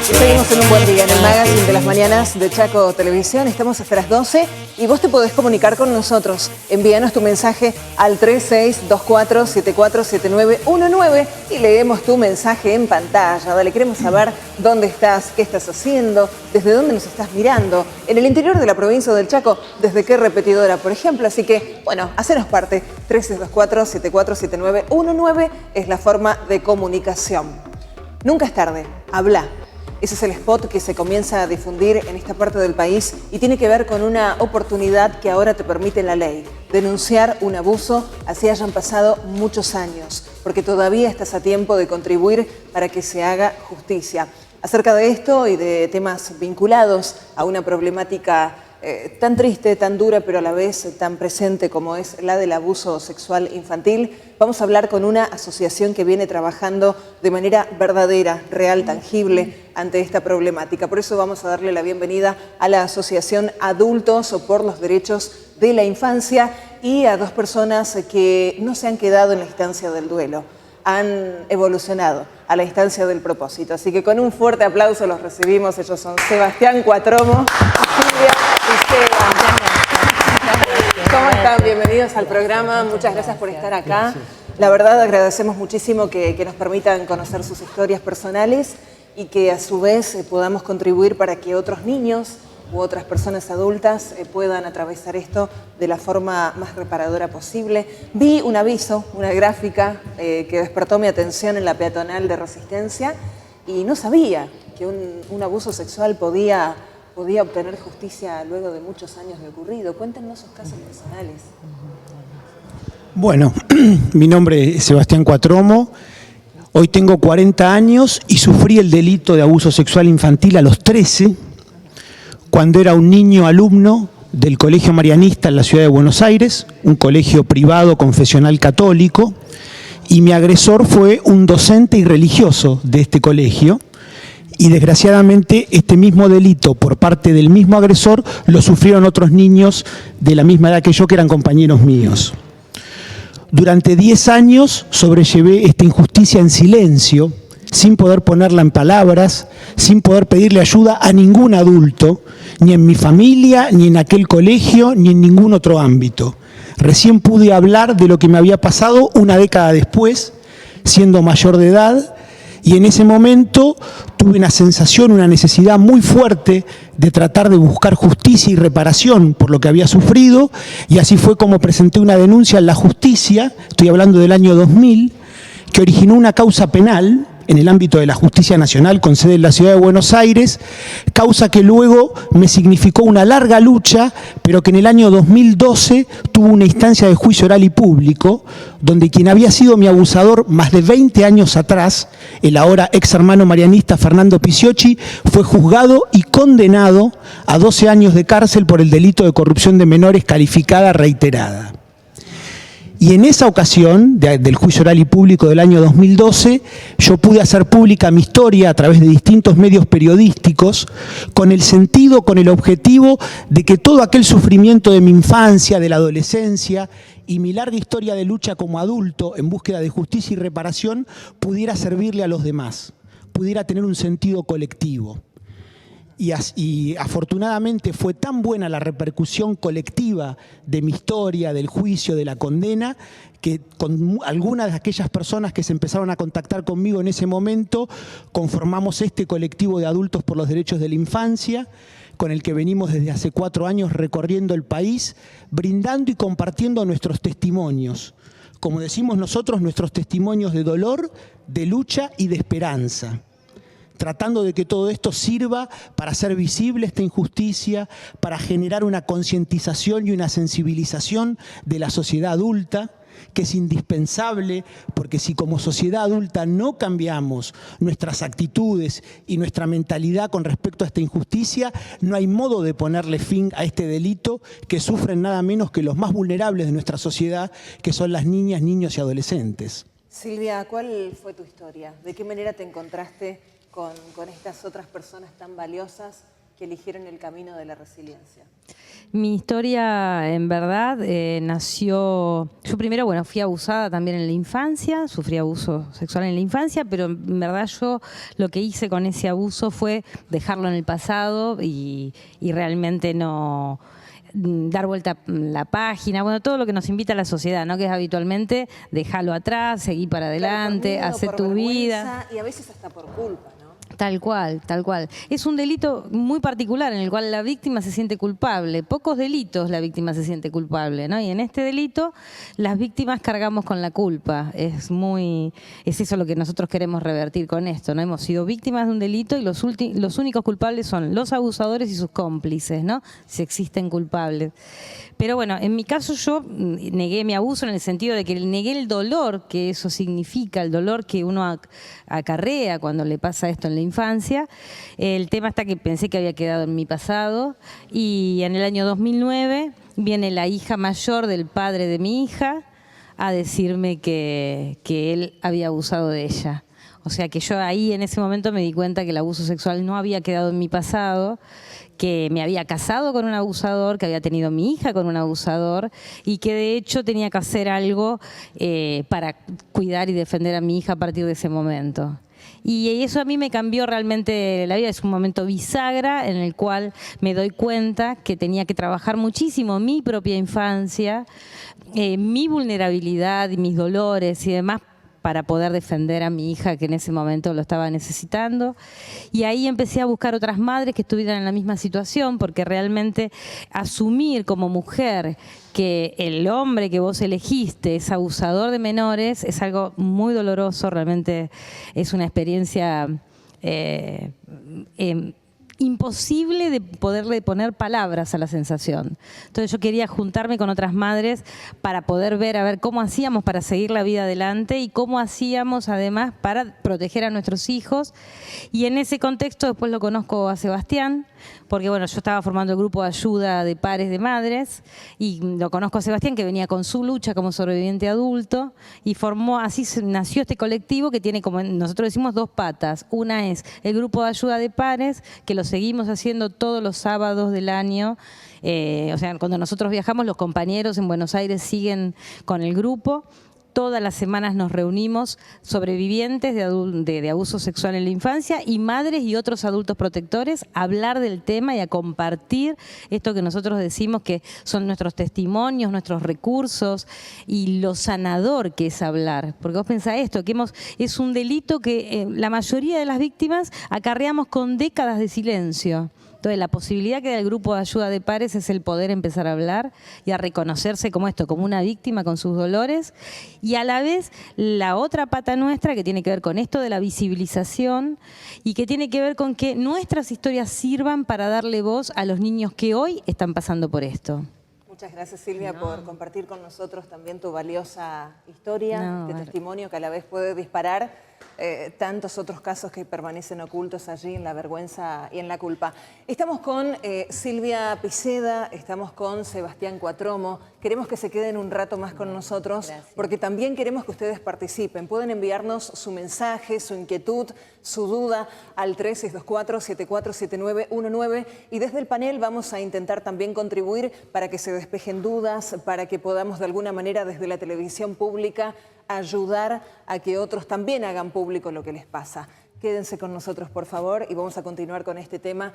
Seguimos en un buen día en el magazine de las mañanas de Chaco Televisión. Estamos hasta las 12 y vos te podés comunicar con nosotros. Envíanos tu mensaje al 3624747919 y leemos tu mensaje en pantalla. Dale, queremos saber dónde estás, qué estás haciendo, desde dónde nos estás mirando, en el interior de la provincia del Chaco, desde qué repetidora, por ejemplo. Así que, bueno, hacenos parte. 3624747919 es la forma de comunicación. Nunca es tarde, habla. Ese es el spot que se comienza a difundir en esta parte del país y tiene que ver con una oportunidad que ahora te permite la ley. Denunciar un abuso así hayan pasado muchos años, porque todavía estás a tiempo de contribuir para que se haga justicia. Acerca de esto y de temas vinculados a una problemática tan triste, tan dura, pero a la vez tan presente como es la del abuso sexual infantil, vamos a hablar con una asociación que viene trabajando de manera verdadera, real, tangible ante esta problemática. Por eso vamos a darle la bienvenida a la Asociación Adultos por los Derechos de la Infancia y a dos personas que no se han quedado en la instancia del duelo, han evolucionado a la instancia del propósito. Así que con un fuerte aplauso los recibimos. Ellos son Sebastián Cuatromo, Silvia y Seba. ¿Cómo están? Bienvenidos al programa. Muchas gracias por estar acá. La verdad agradecemos muchísimo que nos permitan conocer sus historias personales y que a su vez podamos contribuir para que otros niños u otras personas adultas puedan atravesar esto de la forma más reparadora posible. Vi un aviso, una gráfica que despertó mi atención en la peatonal de Resistencia y no sabía que un abuso sexual podía obtener justicia luego de muchos años de ocurrido. Cuéntenos sus casos personales. Bueno, mi nombre es Sebastián Cuatromo. Hoy tengo 40 años y sufrí el delito de abuso sexual infantil a los 13, cuando era un niño alumno del Colegio Marianista en la ciudad de Buenos Aires, un colegio privado confesional católico, y mi agresor fue un docente y religioso de este colegio, y desgraciadamente este mismo delito por parte del mismo agresor lo sufrieron otros niños de la misma edad que yo, que eran compañeros míos. Durante 10 años sobrellevé esta injusticia en silencio, sin poder ponerla en palabras, sin poder pedirle ayuda a ningún adulto, ni en mi familia, ni en aquel colegio, ni en ningún otro ámbito. Recién pude hablar de lo que me había pasado una década después, siendo mayor de edad, y en ese momento tuve una sensación, una necesidad muy fuerte de tratar de buscar justicia y reparación por lo que había sufrido, y así fue como presenté una denuncia en la justicia, estoy hablando del año 2000, que originó una causa penal en el ámbito de la justicia nacional con sede en la ciudad de Buenos Aires, causa que luego me significó una larga lucha, pero que en el año 2012 tuvo una instancia de juicio oral y público, donde quien había sido mi abusador más de 20 años atrás, el ahora ex hermano marianista Fernando Picciocchi, fue juzgado y condenado a 12 años de cárcel por el delito de corrupción de menores calificada reiterada. Y en esa ocasión, del juicio oral y público del año 2012, yo pude hacer pública mi historia a través de distintos medios periodísticos, con el sentido, con el objetivo de que todo aquel sufrimiento de mi infancia, de la adolescencia y mi larga historia de lucha como adulto en búsqueda de justicia y reparación pudiera servirle a los demás, pudiera tener un sentido colectivo. Y afortunadamente fue tan buena la repercusión colectiva de mi historia, del juicio, de la condena, que con algunas de aquellas personas que se empezaron a contactar conmigo en ese momento, conformamos este colectivo de adultos por los derechos de la infancia, con el que venimos desde hace 4 años recorriendo el país, brindando y compartiendo nuestros testimonios. Como decimos nosotros, nuestros testimonios de dolor, de lucha y de esperanza, tratando de que todo esto sirva para hacer visible esta injusticia, para generar una concientización y una sensibilización de la sociedad adulta, que es indispensable, porque si como sociedad adulta no cambiamos nuestras actitudes y nuestra mentalidad con respecto a esta injusticia, no hay modo de ponerle fin a este delito que sufren nada menos que los más vulnerables de nuestra sociedad, que son las niñas, niños y adolescentes. Silvia, ¿cuál fue tu historia? ¿De qué manera te encontraste con estas otras personas tan valiosas que eligieron el camino de la resiliencia? Mi historia, en verdad, nació... Yo primero, bueno, fui abusada también en la infancia, sufrí abuso sexual en la infancia, pero en verdad yo lo que hice con ese abuso fue dejarlo en el pasado y realmente no... dar vuelta la página, bueno, todo lo que nos invita a la sociedad, ¿no? Que es habitualmente dejarlo atrás, seguir para adelante, Claro, hacer tu vida. Y a veces hasta por culpa, ¿no? Tal cual, tal cual. Es un delito muy particular en el cual la víctima se siente culpable. Pocos delitos la víctima se siente culpable, ¿no? Y en este delito las víctimas cargamos con la culpa. Es eso lo que nosotros queremos revertir con esto, ¿no? Hemos sido víctimas de un delito y los únicos culpables son los abusadores y sus cómplices, ¿no? Si existen culpables. Pero bueno, en mi caso yo negué mi abuso en el sentido de que negué el dolor que eso significa, el dolor que uno acarrea cuando le pasa esto en la infancia. El tema está que pensé que había quedado en mi pasado y en el año 2009 viene la hija mayor del padre de mi hija a decirme que él había abusado de ella. O sea que yo ahí en ese momento me di cuenta que el abuso sexual no había quedado en mi pasado, que me había casado con un abusador, que había tenido mi hija con un abusador y que de hecho tenía que hacer algo para cuidar y defender a mi hija a partir de ese momento. Y eso a mí me cambió realmente la vida. Es un momento bisagra en el cual me doy cuenta que tenía que trabajar muchísimo mi propia infancia, mi vulnerabilidad y mis dolores y demás para poder defender a mi hija que en ese momento lo estaba necesitando. Y ahí empecé a buscar otras madres que estuvieran en la misma situación, porque realmente asumir como mujer que el hombre que vos elegiste es abusador de menores es algo muy doloroso, realmente es una experiencia imposible de poderle poner palabras a la sensación. Entonces yo quería juntarme con otras madres para poder ver a ver cómo hacíamos para seguir la vida adelante y cómo hacíamos además para proteger a nuestros hijos. Y en ese contexto después lo conozco a Sebastián, porque bueno, yo estaba formando el grupo de ayuda de pares de madres y lo conozco a Sebastián, que venía con su lucha como sobreviviente adulto y así nació este colectivo que tiene, como nosotros decimos, dos patas. Una es el grupo de ayuda de pares, que lo seguimos haciendo todos los sábados del año. O sea, cuando nosotros viajamos, los compañeros en Buenos Aires siguen con el grupo. Todas las semanas nos reunimos sobrevivientes de abuso sexual en la infancia y madres y otros adultos protectores a hablar del tema y a compartir esto que nosotros decimos que son nuestros testimonios, nuestros recursos y lo sanador que es hablar. Porque vos pensás esto, que es un delito que la mayoría de las víctimas acarreamos con décadas de silencio. Entonces, la posibilidad que da el grupo de ayuda de pares es el poder empezar a hablar y a reconocerse como esto, como una víctima con sus dolores. Y a la vez, la otra pata nuestra que tiene que ver con esto de la visibilización y que tiene que ver con que nuestras historias sirvan para darle voz a los niños que hoy están pasando por esto. Muchas gracias, Silvia, por compartir con nosotros también tu valiosa historia, testimonio que a la vez puede disparar tantos otros casos que permanecen ocultos allí en la vergüenza y en la culpa. Estamos con Silvia Piceda, estamos con Sebastián Cuatromo. Queremos que se queden un rato más con nosotros porque también queremos que ustedes participen. Pueden enviarnos su mensaje, su inquietud, su duda al 3624-747919 y desde el panel vamos a intentar también contribuir para que se despejen dudas, para que podamos de alguna manera desde la televisión pública ayudar a que otros también hagan público lo que les pasa. Quédense con nosotros, por favor, y vamos a continuar con este tema.